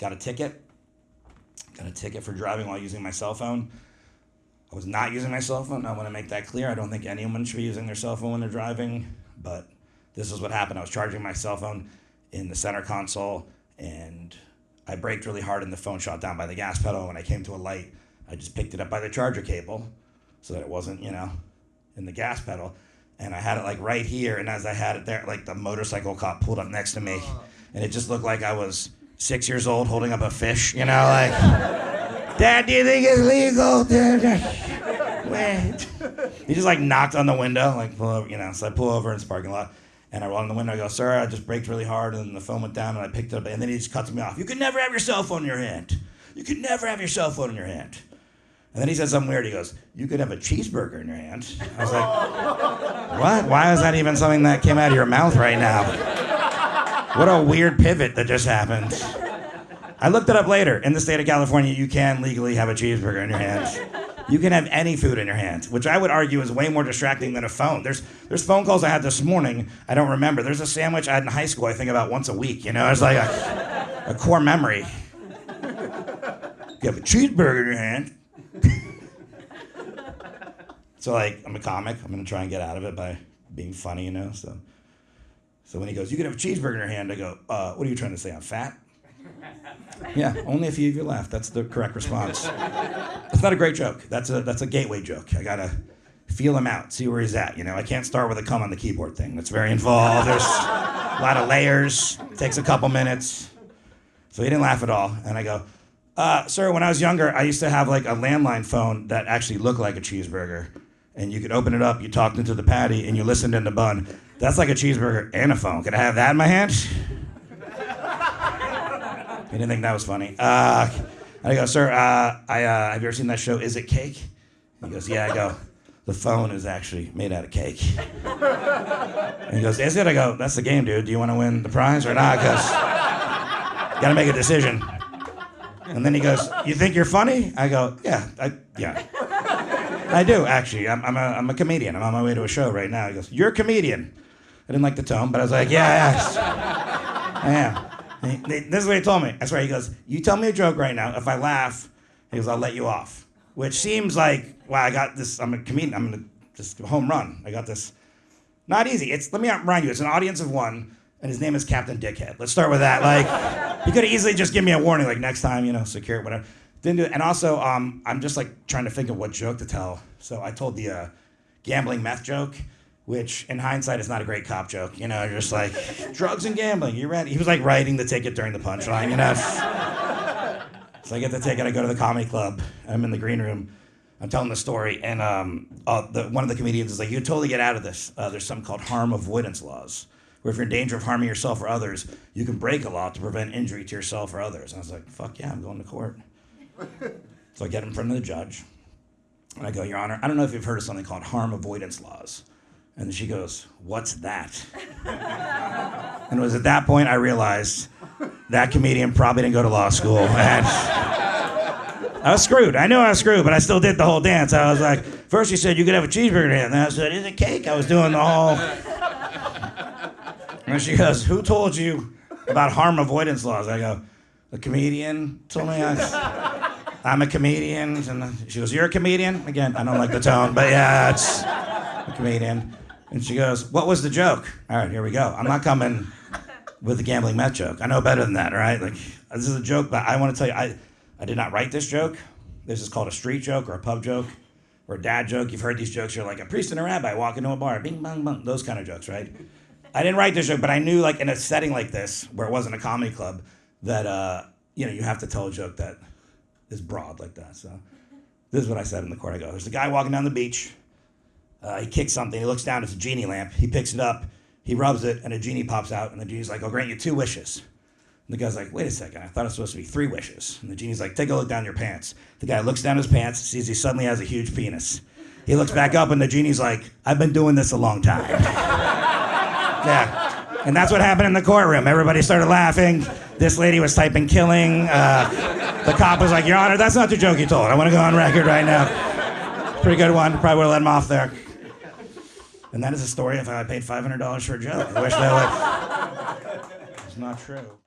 got a ticket. Got a ticket for driving while using my cell phone. I was not using my cell phone. I want to make that clear. I don't think anyone should be using their cell phone when they're driving, but this is what happened. I was charging my cell phone in the center console, and I braked really hard and the phone shot down by the gas pedal. When I came to a light, I just picked it up by the charger cable so that it wasn't, in the gas pedal. And I had it like right here, and as I had it there, like the motorcycle cop pulled up next to me, and it just looked like I was 6 years old holding up a fish, like, Dad, do you think it's legal? Wait. He just like knocked on the window, like pull over, so I pull over in his parking lot, and I roll on the window, I go, sir, I just braked really hard, and the phone went down, and I picked it up, and then he just cuts me off. You can never have your cell phone in your hand. You can never have your cell phone in your hand. And then he said something weird. He goes, you could have a cheeseburger in your hand. I was like, what? Why is that even something that came out of your mouth right now? What a weird pivot that just happened. I looked it up later. In the state of California, you can legally have a cheeseburger in your hand. You can have any food in your hand, which I would argue is way more distracting than a phone. There's phone calls I had this morning, I don't remember. There's a sandwich I had in high school, I think about once a week. It's like a core memory. You have a cheeseburger in your hand. So like, I'm a comic. I'm gonna try and get out of it by being funny, So when he goes, you could have a cheeseburger in your hand, I go, what are you trying to say, I'm fat? Yeah, only if you laugh. That's the correct response. It's not a great joke. That's a gateway joke. I gotta feel him out, see where he's at. I can't start with a come on the keyboard thing. That's very involved. There's a lot of layers. Takes a couple minutes. So he didn't laugh at all. And I go, sir, when I was younger, I used to have like a landline phone that actually looked like a cheeseburger. And you could open it up, you talked into the patty, and you listened in the bun. That's like a cheeseburger and a phone. Could I have that in my hand? He didn't think that was funny. I go, sir, have you ever seen that show, Is It Cake? He goes, yeah. I go, the phone is actually made out of cake. And he goes, is it? I go, that's the game, dude. Do you want to win the prize or not? Because you got to make a decision. And then he goes, you think you're funny? I go, yeah. I do, actually. I'm a comedian. I'm on my way to a show right now. He goes, you're a comedian. I didn't like the tone, but I was like, yeah, I am. This is what he told me. I swear, he goes, you tell me a joke right now. If I laugh, he goes, I'll let you off. Which seems like, wow, I got this. I'm a comedian. I'm going to just home run. I got this. Not easy. Let me remind you, it's an audience of one, and his name is Captain Dickhead. Let's start with that. Like, he could have easily just give me a warning, like next time, secure it, whatever. Didn't do it. And also, I'm just like trying to think of what joke to tell. So I told the gambling meth joke, which in hindsight is not a great cop joke. Just like, drugs and gambling, you ready? He was like writing the ticket during the punchline, So I get the ticket, I go to the comedy club, I'm in the green room, I'm telling the story, and one of the comedians is like, you totally get out of this. There's something called harm avoidance laws, where if you're in danger of harming yourself or others, you can break a law to prevent injury to yourself or others. And I was like, fuck yeah, I'm going to court. So I get in front of the judge, and I go, Your Honor, I don't know if you've heard of something called harm avoidance laws. And then she goes, what's that? And it was at that point I realized that comedian probably didn't go to law school. And I was screwed. I knew I was screwed, but I still did the whole dance. I was like, first she said, you could have a cheeseburger in your hand. Then I said, is it cake? I was doing the whole... And she goes, who told you about harm avoidance laws? I go, the comedian told me I'm a comedian. And she goes, you're a comedian? Again, I don't like the tone, but yeah, it's a comedian. And she goes, what was the joke? All right, here we go. I'm not coming with the gambling meth joke. I know better than that, right? Like, this is a joke, but I want to tell you, I did not write this joke. This is called a street joke or a pub joke or a dad joke. You've heard these jokes. You're like a priest and a rabbi walk into a bar, bing, bang, bang, those kind of jokes, right? I didn't write this joke, but I knew, like, in a setting like this, where it wasn't a comedy club, that, you have to tell a joke that is broad like that. So this is what I said in the court. I go, there's a guy walking down the beach. He kicks something. He looks down. It's a genie lamp. He picks it up. He rubs it, and a genie pops out. And the genie's like, I'll grant you 2 wishes. And the guy's like, wait a second. I thought it was supposed to be 3 wishes. And the genie's like, take a look down your pants. The guy looks down his pants, sees he suddenly has a huge penis. He looks back up, and the genie's like, I've been doing this a long time. Yeah. And that's what happened in the courtroom. Everybody started laughing. This lady was typing killing. The cop was like, Your Honor, that's not the joke you told. I want to go on record right now. Pretty good one. Probably would have let him off there. And that is a story if I paid $500 for a joke. I wish that would. It's not true.